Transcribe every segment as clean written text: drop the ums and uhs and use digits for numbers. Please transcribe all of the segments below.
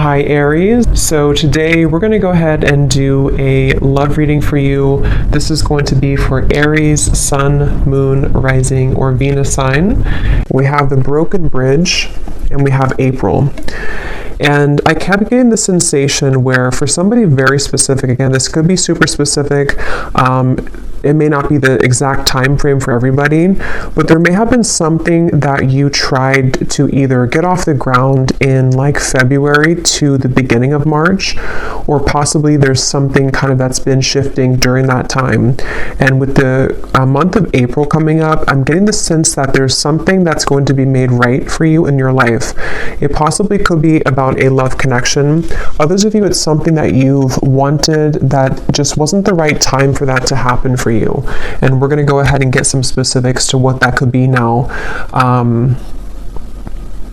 Hi Aries. So today we're going to go ahead and do a love reading for you. This is going to be for Aries, Sun, Moon, Rising, or Venus sign. We have the broken bridge and we have April. And I kept getting the sensation where for somebody very specific, again, this could be super specific, it may not be the exact time frame for everybody, but there may have been something that you tried to either get off the ground in like February to the beginning of March, or possibly there's something kind of that's been shifting during that time. And with the month of April coming up, I'm getting the sense that there's something that's going to be made right for you in your life. It possibly could be about a love connection. Others of you, it's something that you've wanted that just wasn't the right time for that to happen for you. And we're going to go ahead and get some specifics to what that could be now.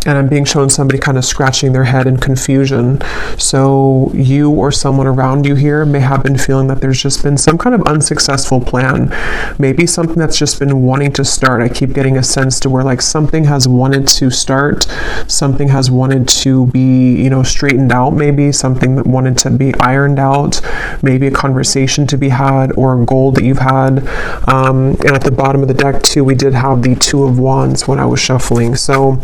And I'm being shown somebody kind of scratching their head in confusion. So you or someone around you here may have been feeling that there's just been some kind of unsuccessful plan. Maybe something that's just been wanting to start. I keep getting a sense to where like something has wanted to start, something has wanted to be, straightened out, maybe something that wanted to be ironed out, maybe a conversation to be had or a goal that you've had. And at the bottom of the deck too, we did have the Two of Wands when I was shuffling. So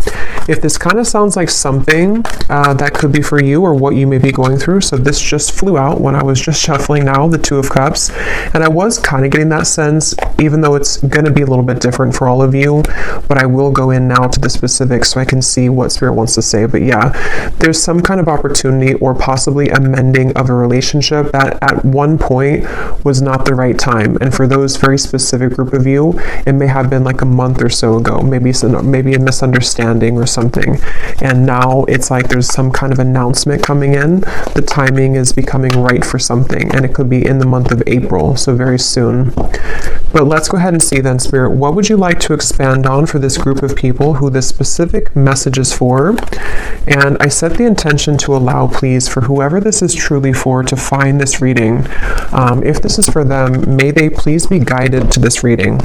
if this kind of sounds like something that could be for you or what you may be going through. So this just flew out when I was just shuffling now, the Two of Cups. And I was kind of getting that sense, even though it's going to be a little bit different for all of you, but I will go in now to the specifics so I can see what Spirit wants to say. But yeah, there's some kind of opportunity or possibly a mending of a relationship that at one point was not the right time. And for those very specific group of you, it may have been like a month or so ago, maybe a misunderstanding or something. And now it's like there's some kind of announcement coming in. The timing is becoming right for something, and it could be in the month of April, so very soon. But let's go ahead and see then, Spirit, what would you like to expand on for this group of people who this specific message is for? And I set the intention to allow, please, for whoever this is truly for to find this reading. If this is for them, may they please be guided to this reading.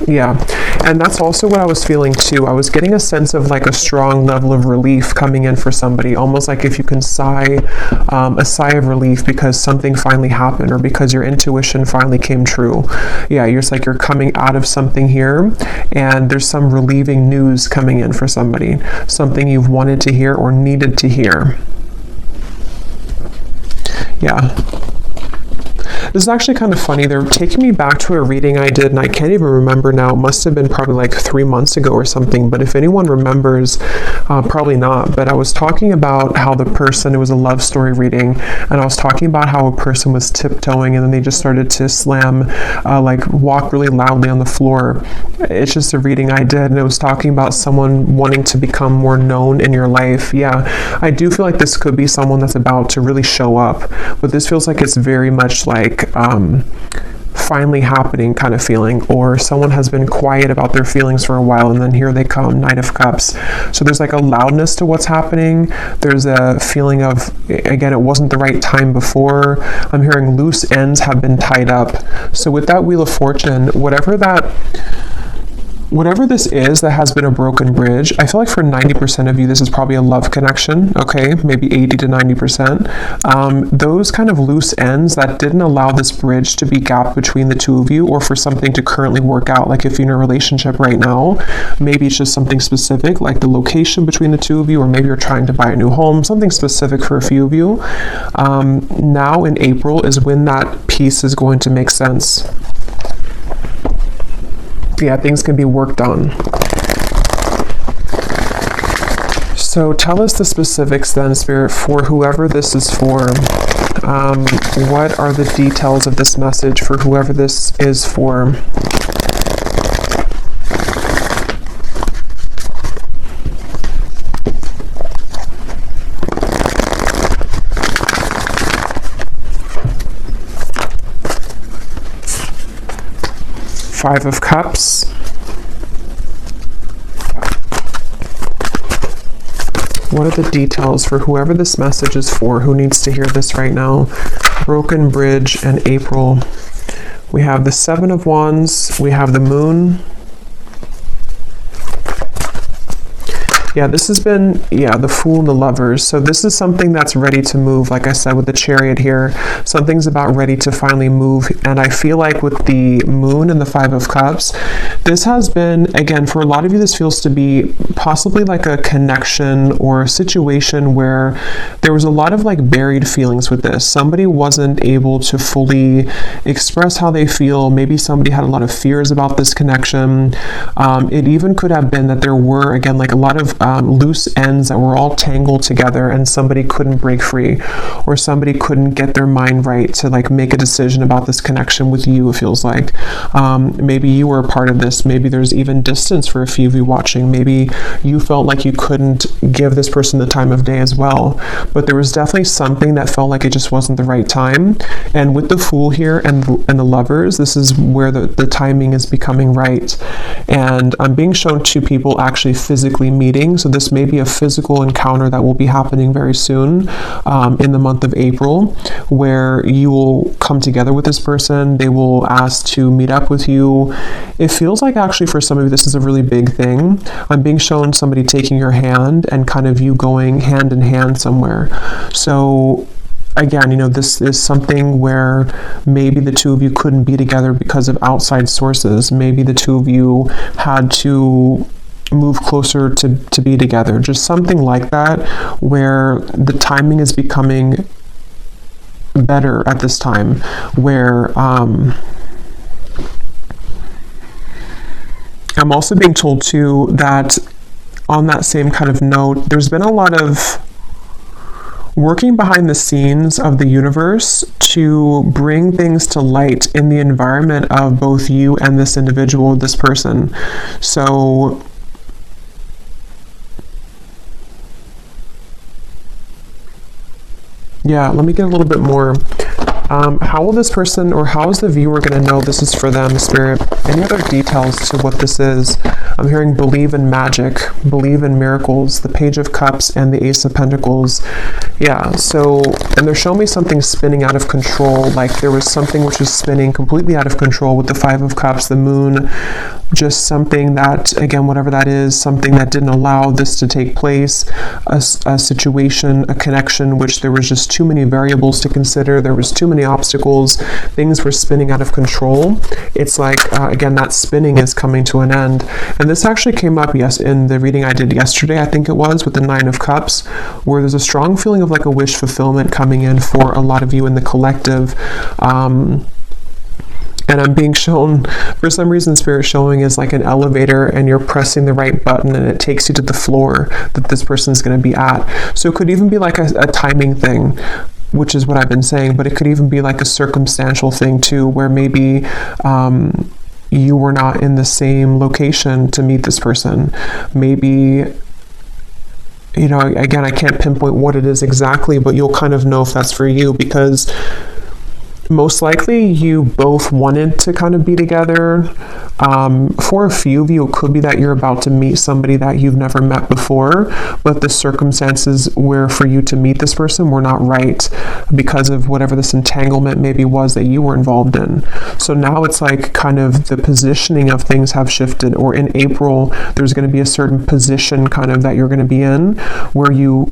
Yeah, and that's also what I was feeling too. I was getting a sense of like a strong level of relief coming in for somebody, almost like if you can sigh a sigh of relief because something finally happened or because your intuition finally came true. Yeah, you're like you're coming out of something here and there's some relieving news coming in for somebody, something you've wanted to hear or needed to hear. Yeah. This is actually kind of funny. They're taking me back to a reading I did, and I can't even remember now. It must have been probably like 3 months ago or something. But if anyone remembers, probably not. But I was talking about how the person, it was a love story reading, and I was talking about how a person was tiptoeing, and then they just started to slam, walk really loudly on the floor. It's just a reading I did, and it was talking about someone wanting to become more known in your life. Yeah, I do feel like this could be someone that's about to really show up, but this feels like it's very much like finally happening kind of feeling, or someone has been quiet about their feelings for a while and then here they come, Knight of Cups. So there's like a loudness to what's happening. There's a feeling of, again, it wasn't the right time before. I'm hearing loose ends have been tied up. So with that Wheel of Fortune, whatever this is that has been a broken bridge, I feel like for 90% of you, this is probably a love connection, okay? Maybe 80 to 90%. Those kind of loose ends that didn't allow this bridge to be gapped between the two of you or for something to currently work out. Like if you're in a relationship right now, maybe it's just something specific, like the location between the two of you, or maybe you're trying to buy a new home, something specific for a few of you. Now in April is when that piece is going to make sense. Yeah, things can be worked on. So tell us the specifics then, Spirit, for whoever this is for. What are the details of this message for whoever this is for? Five of Cups. What are the details for whoever this message is for, who needs to hear this right now? Broken Bridge and April. We have the Seven of Wands. We have the Moon. Yeah, this has been, the Fool and the Lovers. So this is something that's ready to move. Like I said, with the Chariot here, something's about ready to finally move. And I feel like with the Moon and the Five of Cups, this has been, again, for a lot of you, this feels to be possibly like a connection or a situation where there was a lot of like buried feelings with this. Somebody wasn't able to fully express how they feel. Maybe somebody had a lot of fears about this connection. It even could have been that there were, again, like a lot of loose ends that were all tangled together and somebody couldn't break free, or somebody couldn't get their mind right to like make a decision about this connection with you, it feels like. Maybe you were a part of this. Maybe there's even distance for a few of you watching. Maybe you felt like you couldn't give this person the time of day as well. But there was definitely something that felt like it just wasn't the right time. And with the Fool here and the Lovers, this is where the timing is becoming right. And I'm being shown two people actually physically meeting. So this may be a physical encounter that will be happening very soon in the month of April, where you will come together with this person. They will ask to meet up with you. It feels like actually for some of you, this is a really big thing. I'm being shown somebody taking your hand and kind of you going hand in hand somewhere. So again, this is something where maybe the two of you couldn't be together because of outside sources. Maybe the two of you had to move closer to be together. Just something like that, where the timing is becoming better at this time, where I'm also being told too that on that same kind of note, there's been a lot of working behind the scenes of the universe to bring things to light in the environment of both you and this individual, this person. So let me get a little bit more. How will this person, or how is the viewer going to know this is for them, Spirit? Any other details to what this is? I'm hearing believe in magic, believe in miracles, the Page of Cups and the Ace of Pentacles. So, and they're showing me something spinning out of control, like there was something which was spinning completely out of control with the Five of Cups, the Moon, just something that, again, whatever that is, something that didn't allow this to take place, a situation, a connection, which there was just too many variables to consider, there was too many obstacles, things were spinning out of control. It's like, again, that spinning is coming to an end. And this actually came up, in the reading I did yesterday, I think it was, with the Nine of Cups, where there's a strong feeling of like a wish fulfillment coming in for a lot of you in the collective. And I'm being shown, for some reason, Spirit showing is like an elevator and you're pressing the right button and it takes you to the floor that this person's going to be at. So it could even be like a timing thing, which is what I've been saying, but it could even be like a circumstantial thing too, where maybe you were not in the same location to meet this person. Maybe, again, I can't pinpoint what it is exactly, but you'll kind of know if that's for you, because most likely you both wanted to kind of be together. For a few of you, it could be that you're about to meet somebody that you've never met before, but the circumstances where for you to meet this person were not right because of whatever this entanglement maybe was that you were involved in. So now it's like kind of the positioning of things have shifted, or in April, there's going to be a certain position kind of that you're going to be in where you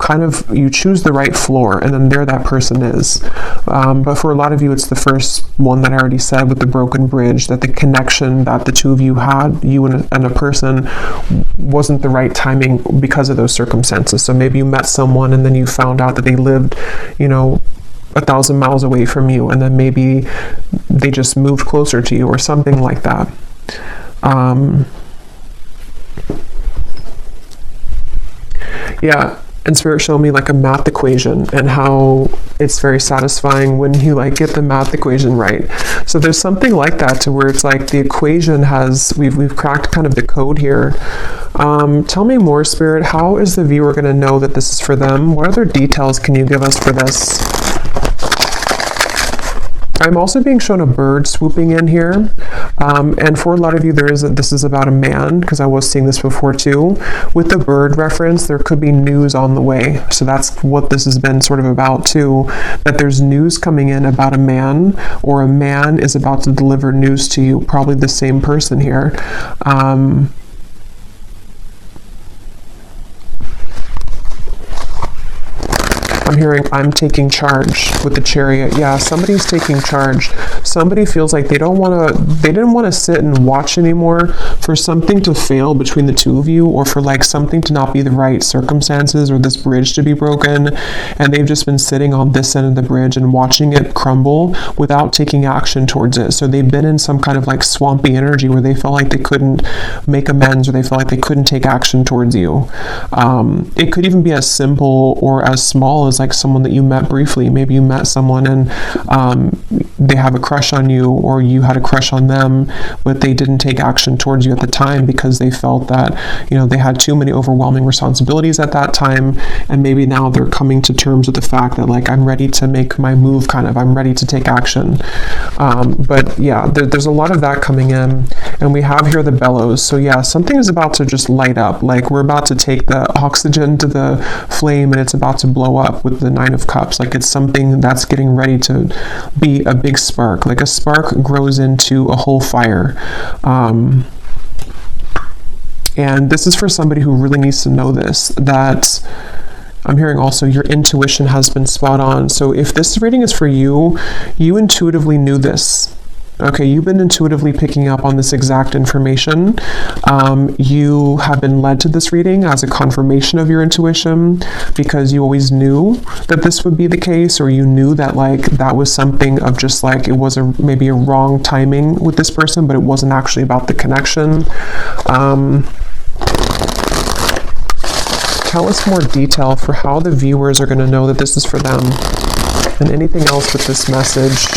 choose the right floor, and then there that person is. But for a lot of you, it's the first one that I already said with the broken bridge, that the connection that the two of you had, you and a person, wasn't the right timing because of those circumstances. So maybe you met someone and then you found out that they lived, 1,000 miles away from you, and then maybe they just moved closer to you or something like that. And Spirit showed me like a math equation and how it's very satisfying when you like get the math equation right. So there's something like that, to where it's like the equation has, we've cracked kind of the code here. Tell me more, Spirit. How is the viewer going to know that this is for them? What other details can you give us for this? I'm also being shown a bird swooping in here. And for a lot of you, this is about a man, because I was seeing this before too. With the bird reference, there could be news on the way. So that's what this has been sort of about too, that there's news coming in about a man, or a man is about to deliver news to you, probably the same person here. I'm hearing I'm taking charge with the Chariot. Yeah, somebody's taking charge. Somebody feels like they didn't want to sit and watch anymore for something to fail between the two of you, or for like something to not be the right circumstances, or this bridge to be broken, and they've just been sitting on this end of the bridge and watching it crumble without taking action towards it. So they've been in some kind of like swampy energy where they felt like they couldn't make amends, or they felt like they couldn't take action towards you. It could even be as simple or as small as like someone that you met briefly. Maybe you met someone and they have a crush on you, or you had a crush on them, but they didn't take action towards you at the time because they felt that, you know, they had too many overwhelming responsibilities at that time, and maybe now they're coming to terms with the fact that like, I'm ready to make my move, kind of, I'm ready to take action. But yeah, there's a lot of that coming in, and we have here the bellows. So yeah, something is about to just light up. Like, we're about to take the oxygen to the flame, and it's about to blow up with the Nine of Cups. Like, it's something that's getting ready to be a big spark. Like a spark grows into a whole fire. And this is for somebody who really needs to know this, that I'm hearing also your intuition has been spot on. So if this reading is for you, you intuitively knew this. Okay, you've been intuitively picking up on this exact information. You have been led to this reading as a confirmation of your intuition, because you always knew that this would be the case, or you knew that like that was something of just like, it was maybe a wrong timing with this person, but it wasn't actually about the connection. Tell us more detail for how the viewers are going to know that this is for them, and anything else with this message.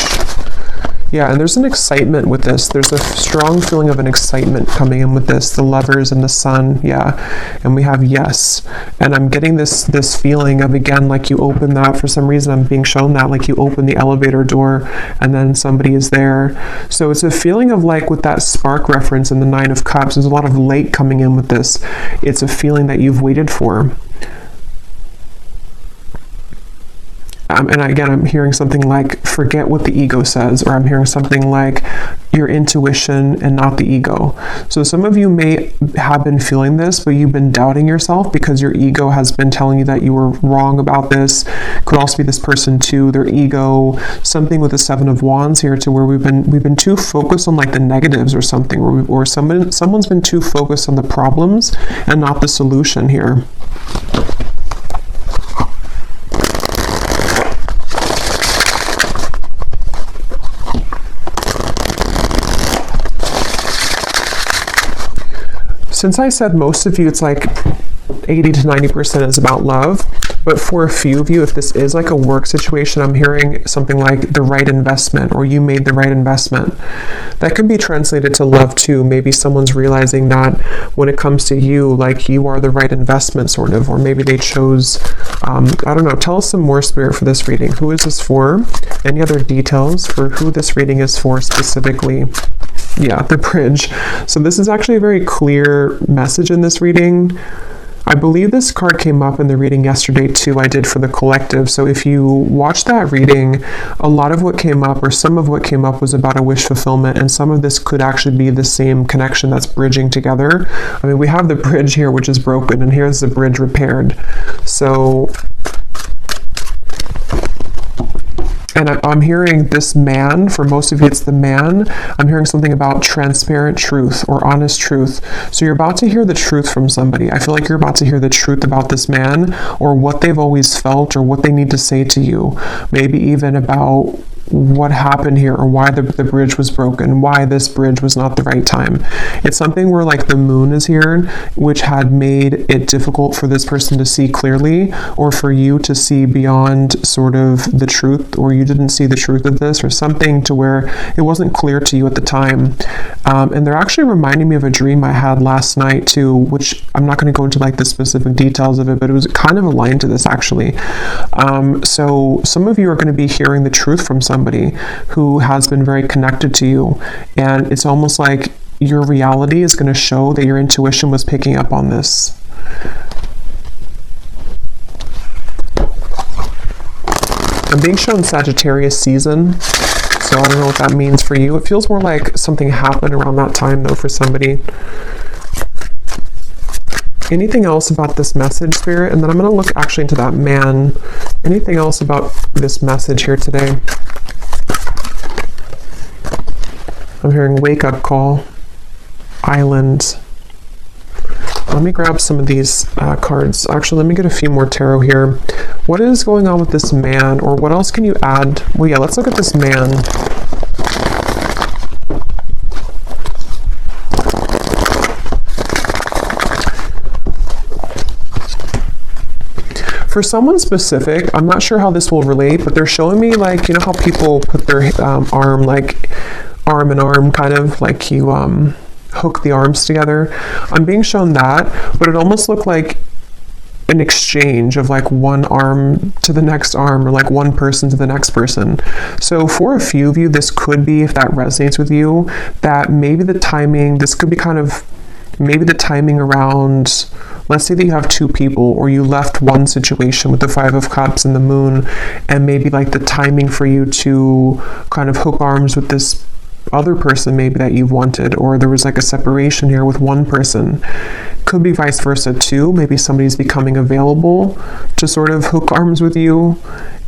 Yeah, and there's an excitement with this. There's a strong feeling of an excitement coming in with this, the Lovers and the Sun. Yeah, and we have yes. And I'm getting this feeling of, again, like you open that, for some reason I'm being shown that, like you open the elevator door and then somebody is there. So it's a feeling of like, with that spark reference in the Nine of Cups, there's a lot of light coming in with this. It's a feeling that you've waited for. And again, I'm hearing something like, forget what the ego says, or I'm hearing something like your intuition and not the ego. So some of you may have been feeling this, but you've been doubting yourself because your ego has been telling you that you were wrong about this. Could also be this person too, their ego, something with the Seven of Wands here, to where we've been too focused on like the negatives or something, or someone's been too focused on the problems and not the solution here. Since I said most of you, it's like 80 to 90% is about love, but for a few of you, if this is like a work situation, I'm hearing something like the right investment, or you made the right investment. That can be translated to love too. Maybe someone's realizing that when it comes to you, like you are the right investment, sort of, or maybe they chose, I don't know. Tell us some more, Spirit, for this reading. Who is this for? Any other details for who this reading is for specifically? Yeah, the bridge. So this is actually a very clear message in this reading. I believe this card came up in the reading yesterday too, I did for the collective. So if you watch that reading, a lot of what came up, or some of what came up, was about a wish fulfillment, and some of this could actually be the same connection that's bridging together. I mean, we have the bridge here, which is broken, and here's the bridge repaired. So, and I'm hearing this man, for most of you it's the man, I'm hearing something about transparent truth or honest truth. So you're about to hear the truth from somebody. I feel like you're about to hear the truth about this man, or what they've always felt, or what they need to say to you. Maybe even about what happened here, or why the bridge was broken, why this bridge was not the right time. It's something where like the moon is here, which had made it difficult for this person to see clearly, or for you to see beyond sort of the truth, or you didn't see the truth of this, or something to where it wasn't clear to you at the time. And they're actually reminding me of a dream I had last night too, which I'm not going to go into like the specific details of it, but it was kind of aligned to this actually. So some of you are going to be hearing the truth from somebody who has been very connected to you, and it's almost like your reality is going to show that your intuition was picking up on this. I'm being shown Sagittarius season, so I don't know what that means for you. It feels more like something happened around that time though for somebody. Anything else about this message, Spirit? And then I'm going to look actually into that man. Anything else about this message here today? I'm hearing wake up call, island. Let me grab some of these cards. Actually, let me get a few more tarot here. What is going on with this man, or what else can you add? Well, yeah, let's look at this man. For someone specific, I'm not sure how this will relate, but they're showing me, like, you know how people put their arm, like arm in arm, kind of like you hook the arms together. I'm being shown that, but it almost looked like an exchange of like one arm to the next arm, or like one person to the next person. So for a few of you, this could be, if that resonates with you, that maybe the timing, this could be kind of maybe the timing around, let's say that you have two people, or you left one situation with the Five of Cups and the Moon, and maybe like the timing for you to kind of hook arms with this other person maybe that you've wanted, or there was like a separation here with one person. Could be vice versa too. Maybe somebody's becoming available to sort of hook arms with you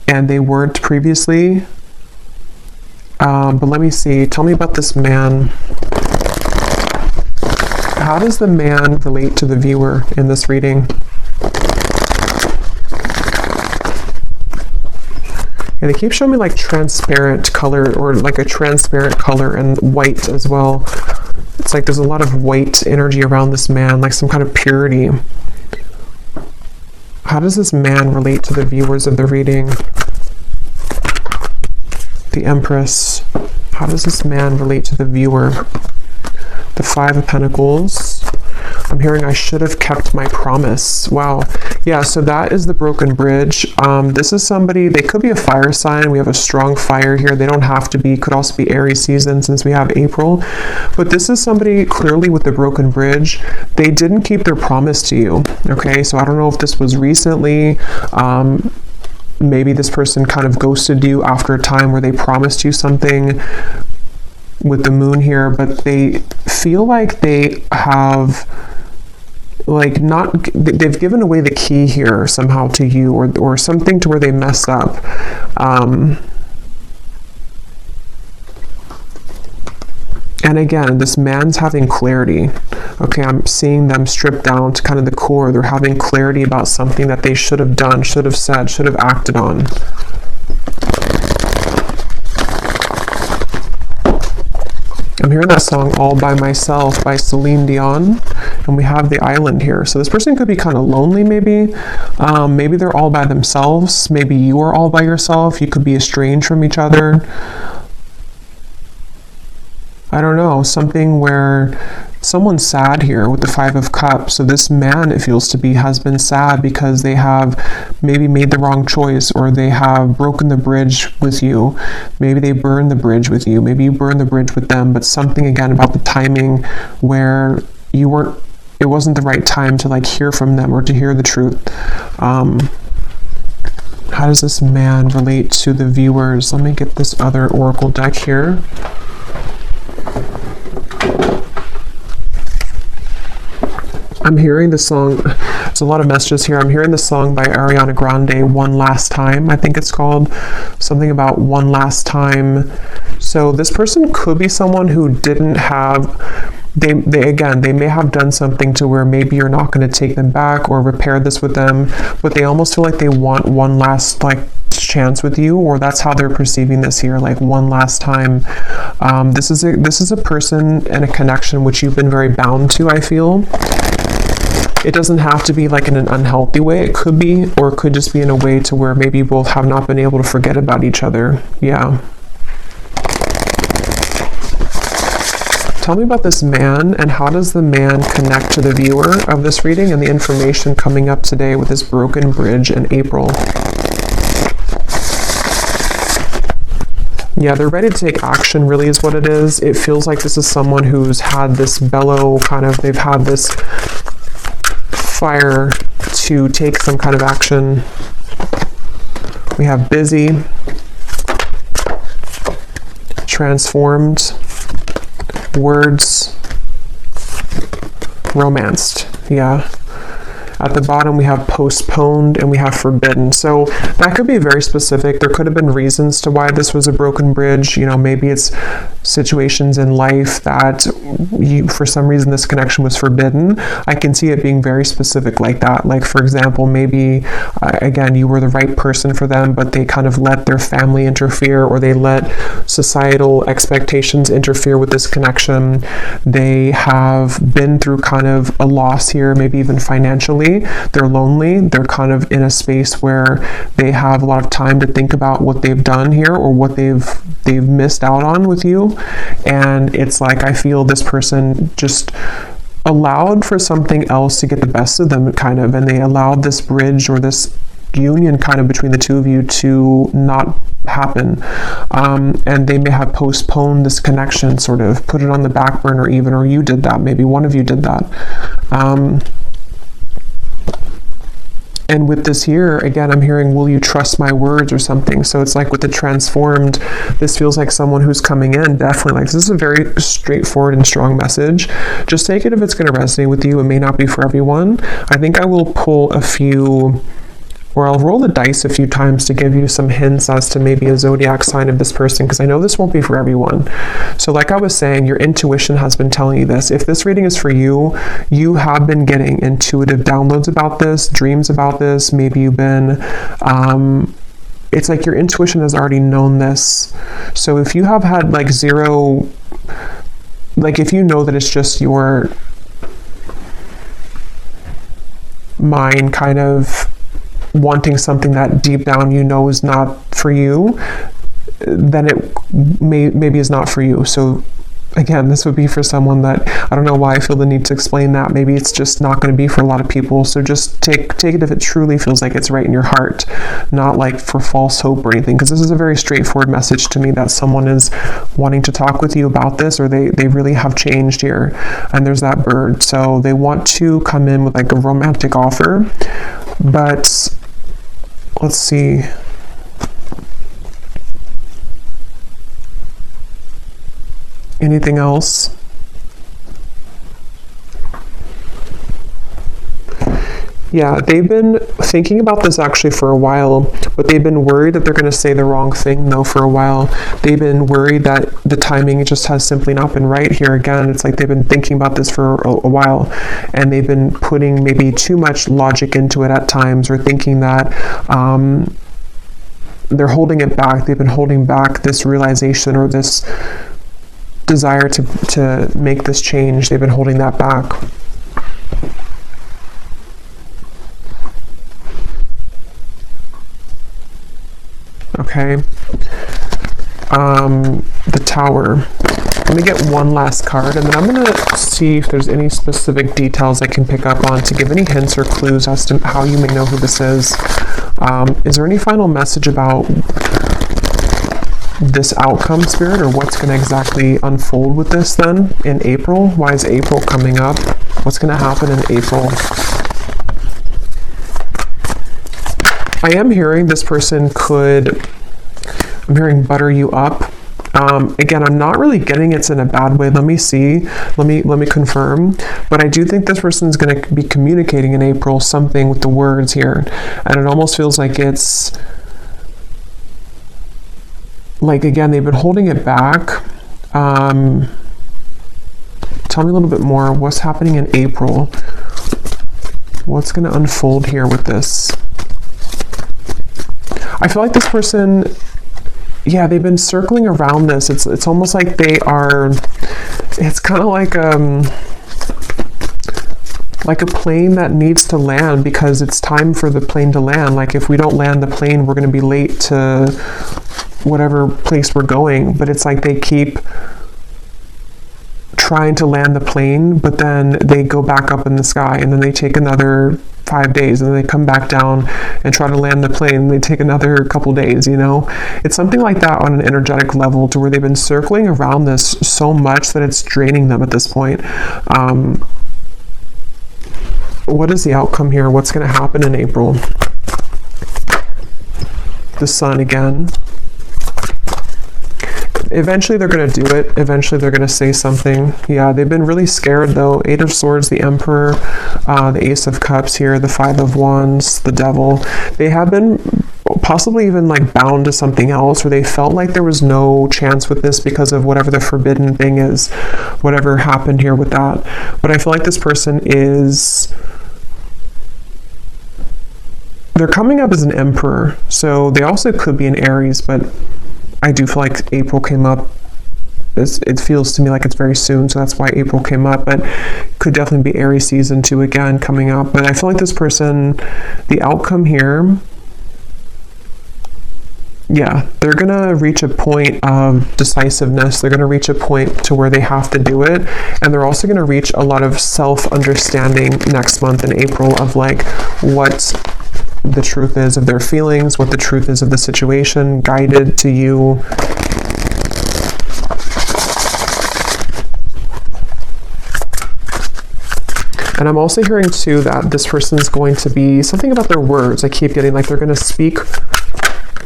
and they weren't previously. But let me see. Tell me about this man. How does the man relate to the viewer in this reading? And they keep showing me like transparent color, or like a transparent color, and white as well. It's like there's a lot of white energy around this man, like some kind of purity. How does this man relate to the viewers of the reading? The Empress. How does this man relate to the viewer? The Five of Pentacles. I'm hearing I should have kept my promise. Wow. Yeah, so that is the broken bridge. This is somebody, they could be a fire sign. We have a strong fire here. They don't have to be, could also be Aries season since we have April. But this is somebody clearly with the broken bridge. They didn't keep their promise to you. Okay, so I don't know if this was recently. Maybe this person kind of ghosted you after a time where they promised you something with the Moon here, but they feel like they have like they've given away the key here somehow to you, or something to where they messed up. And again, this man's having clarity. Okay, I'm seeing them stripped down to kind of the core. They're having clarity about something that they should have done, should have said, should have acted on. I'm hearing that song All By Myself by Celine Dion, and we have the island here. So this person could be kind of lonely maybe. Maybe they're all by themselves. Maybe you are all by yourself. You could be estranged from each other. I don't know, something where someone's sad here with the Five of Cups. So this man, it feels to be, has been sad because they have maybe made the wrong choice, or they have broken the bridge with you. Maybe they burned the bridge with you. Maybe you burned the bridge with them, but something again about the timing where you weren't, it wasn't the right time to like hear from them or to hear the truth. How does this man relate to the viewers? Let me get this other oracle deck here. I'm hearing the song, there's a lot of messages here. I'm hearing the song by Ariana Grande, One Last Time, I think it's called. Something about one last time. So this person could be someone who didn't have, they may have done something to where maybe you're not going to take them back or repair this with them, but they almost feel like they want one last like chance with you, or that's how they're perceiving this here, like one last time. This is a person and a connection which you've been very bound to, I feel. It doesn't have to be like in an unhealthy way. It could be, or it could just be in a way to where maybe you both have not been able to forget about each other. Yeah. Tell me about this man, and how does the man connect to the viewer of this reading and the information coming up today with this broken bridge in April? Yeah, they're ready to take action, really is what it is. It feels like this is someone who's had this bellow kind of, they've had this fire to take some kind of action. We have busy, transformed, words, romanced. Yeah. At the bottom, we have postponed and we have forbidden. So that could be very specific. There could have been reasons to why this was a broken bridge. You know, maybe it's situations in life that for some reason this connection was forbidden. I can see it being very specific like that. Like, for example, maybe, again, you were the right person for them, but they kind of let their family interfere, or they let societal expectations interfere with this connection. They have been through kind of a loss here, maybe even financially. They're lonely. They're kind of in a space where they have a lot of time to think about what they've done here or what they've missed out on with you. And it's like, I feel this person just allowed for something else to get the best of them, kind of, and they allowed this bridge or this union kind of between the two of you to not happen. And they may have postponed this connection, sort of put it on the back burner even, or you did that, maybe one of you did that. And with this here, again, I'm hearing, will you trust my words or something? So it's like with the transformed, this feels like someone who's coming in, definitely like, this is a very straightforward and strong message. Just take it if it's going to resonate with you. It may not be for everyone. I think I will pull a few, or I'll roll the dice a few times to give you some hints as to maybe a zodiac sign of this person, because I know this won't be for everyone. So like I was saying, your intuition has been telling you this. If this reading is for you, you have been getting intuitive downloads about this, dreams about this. Maybe you've been, it's like your intuition has already known this. So if you have had like zero, like if you know that it's just your mind kind of wanting something that deep down you know is not for you, then it maybe is not for you. So again, this would be for someone that, I don't know why I feel the need to explain that. Maybe it's just not going to be for a lot of people. So just take it if it truly feels like it's right in your heart, not like for false hope or anything, because this is a very straightforward message to me that someone is wanting to talk with you about this, or they really have changed here. And there's that bird. So they want to come in with like a romantic offer, but let's see. Anything else? Yeah, they've been thinking about this actually for a while, but they've been worried that they're going to say the wrong thing though for a while. They've been worried that the timing just has simply not been right here. Again, it's like they've been thinking about this for a while, and they've been putting maybe too much logic into it at times, or thinking that they're holding it back. They've been holding back this realization or this desire to make this change. They've been holding that back. Okay. The Tower. Let me get one last card, and then I'm going to see if there's any specific details I can pick up on to give any hints or clues as to how you may know who this is. Is there any final message about this outcome, Spirit, or what's going to exactly unfold with this then in April? Why is April coming up? What's going to happen in April? I am hearing this person I'm hearing butter you up. Again, I'm not really getting it's in a bad way. Let me see. Let me confirm. But I do think this person is going to be communicating in April something with the words here. And it almost feels like it's like, again, they've been holding it back. Tell me a little bit more. What's happening in April? What's going to unfold here with this? I feel like this person, yeah, they've been circling around this. It's almost like they are, it's kind of like a plane that needs to land because it's time for the plane to land. Like if we don't land the plane, we're going to be late to whatever place we're going. But it's like they keep trying to land the plane, but then they go back up in the sky, and then they take another 5 days, and then they come back down and try to land the plane, and they take another couple days, you know? It's something like that on an energetic level, to where they've been circling around this so much that it's draining them at this point. What is the outcome here? What's going to happen in April? The Sun again. Eventually they're going to do it. Eventually they're going to say something. Yeah, they've been really scared though. Eight of Swords, the Emperor, the Ace of Cups here, the Five of Wands, the Devil. They have been possibly even like bound to something else, or they felt like there was no chance with this because of whatever the forbidden thing is, whatever happened here with that. But I feel like this person is... they're coming up as an Emperor, so they also could be an Aries, but I do feel like April came up. It feels to me like it's very soon, so that's why April came up, but could definitely be Aries season 2 again coming up. But I feel like this person, the outcome here, yeah, they're going to reach a point of decisiveness. They're going to reach a point to where they have to do it. And they're also going to reach a lot of self-understanding next month in April of like what the truth is of their feelings, what the truth is of the situation, guided to you. And I'm also hearing too that this person is going to be something about their words. I keep getting like they're going to speak.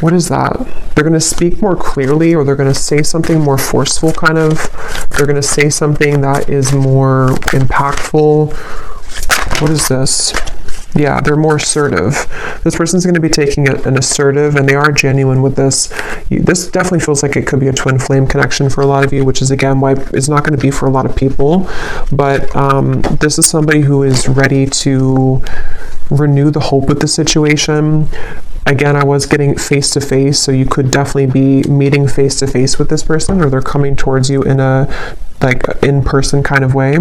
What is that? They're going to speak more clearly, or they're going to say something more forceful, kind of. They're going to say something that is more impactful. What is this? Yeah, they're more assertive. This person's going to be taking an assertive, and they are genuine with this. This definitely feels like it could be a twin flame connection for a lot of you, which is again why it's not going to be for a lot of people. But this is somebody who is ready to renew the hope with the situation. Again, I was getting face-to-face, so you could definitely be meeting face-to-face with this person, or they're coming towards you in a like in-person kind of way.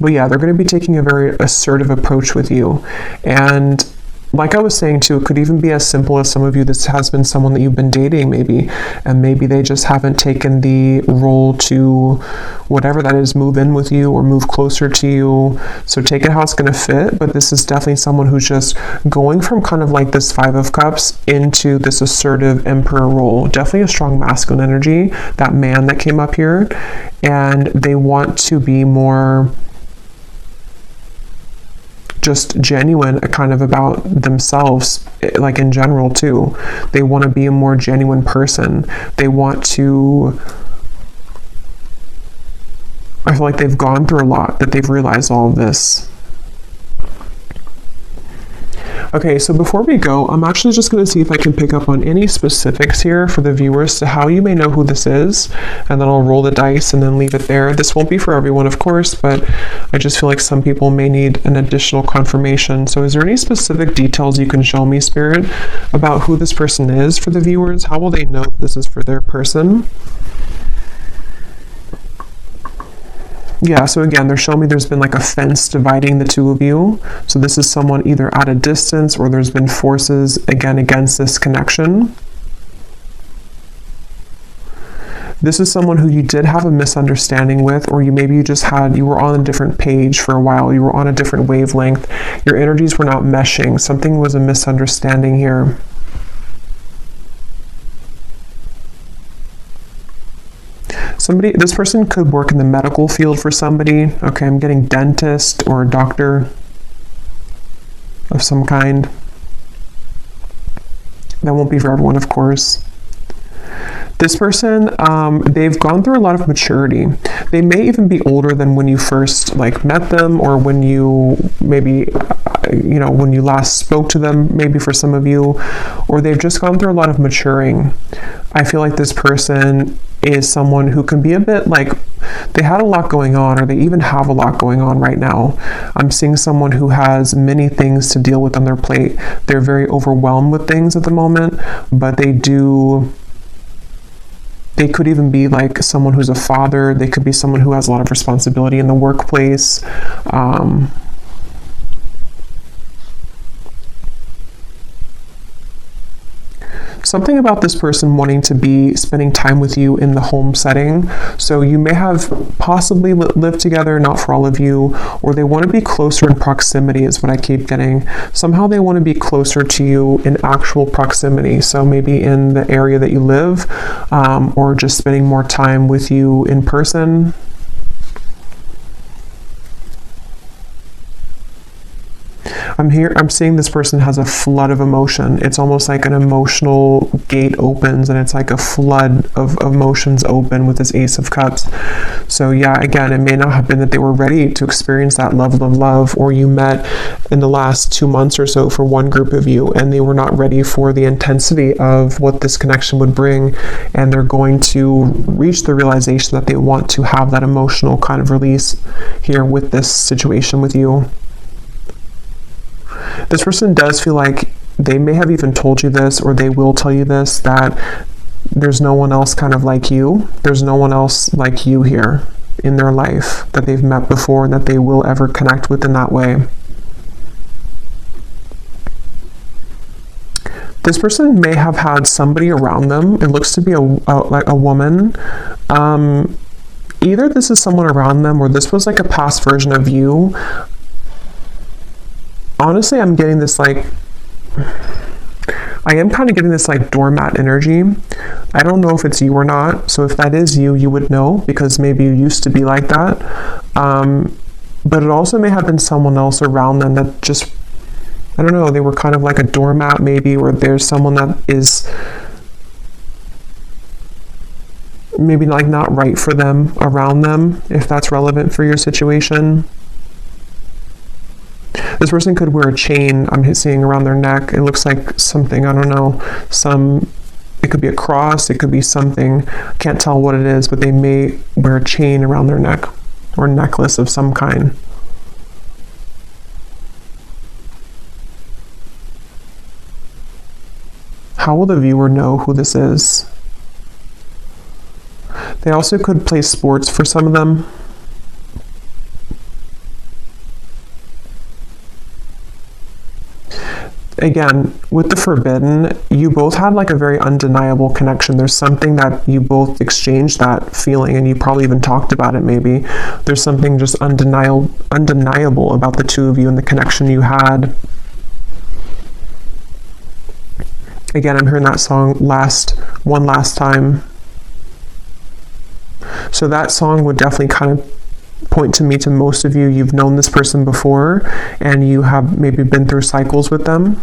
But yeah, they're going to be taking a very assertive approach with you. And like I was saying too, it could even be as simple as some of you, this has been someone that you've been dating maybe, and maybe they just haven't taken the role to, whatever that is, move in with you or move closer to you. So take it how it's going to fit, but this is definitely someone who's just going from kind of like this Five of Cups into this assertive Emperor role. Definitely a strong masculine energy, that man that came up here, and they want to be more just genuine kind of about themselves, like in general too. They want to be a more genuine person. They want to, I feel like they've gone through a lot, that they've realized all of this. Okay, so before we go, I'm actually just going to see if I can pick up on any specifics here for the viewers to how you may know who this is, and then I'll roll the dice and then leave it there. This won't be for everyone, of course, but I just feel like some people may need an additional confirmation. So is there any specific details you can show me, Spirit, about who this person is for the viewers? How will they know this is for their person? Yeah, so again, they're showing me there's been like a fence dividing the two of you. So this is someone either at a distance, or there's been forces, again, against this connection. This is someone who you did have a misunderstanding with, or you were on a different page for a while. You were on a different wavelength. Your energies were not meshing. Something was a misunderstanding here. This person could work in the medical field for somebody. Okay, I'm getting dentist or a doctor of some kind. That won't be for everyone, of course. This person, they've gone through a lot of maturity. They may even be older than when you first met them, or when you maybe, when you last spoke to them, maybe for some of you, or they've just gone through a lot of maturing. I feel like this person is someone who can be a bit they had a lot going on, or they even have a lot going on right now. I'm seeing someone who has many things to deal with on their plate. They're very overwhelmed with things at the moment, but they could even be like someone who's a father. They could be someone who has a lot of responsibility in the workplace. Something about this person wanting to be spending time with you in the home setting. So you may have possibly lived together, not for all of you, or they want to be closer in proximity is what I keep getting. Somehow they want to be closer to you in actual proximity. So maybe in the area that you live, or just spending more time with you in person. I'm seeing this person has a flood of emotion. It's almost like an emotional gate opens and it's like a flood of emotions open with this Ace of Cups. So yeah, again, it may not have been that they were ready to experience that level of love, or you met in the last 2 months or so for one group of you and they were not ready for the intensity of what this connection would bring, and they're going to reach the realization that they want to have that emotional kind of release here with this situation with you. This person does feel like they may have even told you this, or they will tell you this, that there's no one else kind of like you. There's no one else like you here in their life that they've met before and that they will ever connect with in that way. This person may have had somebody around them. It looks to be like a woman. Either this is someone around them or this was like a past version of you. Honestly, I'm getting this like, I am kind of getting this like doormat energy. I don't know if it's you or not. So if that is you, you would know because maybe you used to be like that. But it also may have been someone else around them that just, I don't know, they were kind of like a doormat maybe, or there's someone that is maybe like not right for them around them, if that's relevant for your situation. This person could wear a chain, I'm seeing, around their neck. It looks like something, I don't know, it could be a cross, it could be something, I can't tell what it is, but they may wear a chain around their neck or a necklace of some kind. How will the viewer know who this is? They also could play sports for some of them. Again, with the Forbidden, you both had like a very undeniable connection. There's something that you both exchanged that feeling, and you probably even talked about it maybe. There's something just undeniable about the two of you and the connection you had. Again, I'm hearing that song One Last Time. So that song would definitely kind of point to me to most of you. You've known this person before and you have maybe been through cycles with them.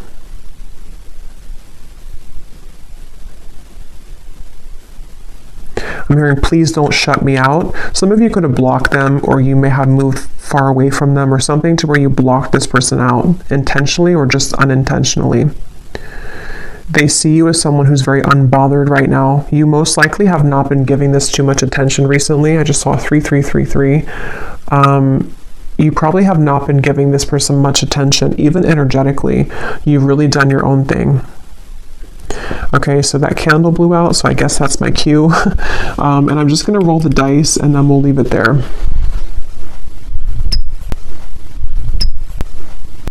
I'm hearing, please don't shut me out. Some of you could have blocked them, or you may have moved far away from them or something to where you blocked this person out intentionally or just unintentionally. They see you as someone who's very unbothered right now. You most likely have not been giving this too much attention recently. I just saw 3333. You probably have not been giving this person much attention, even energetically. You've really done your own thing. Okay, so that candle blew out, so I guess that's my cue. And I'm just going to roll the dice and then we'll leave it there.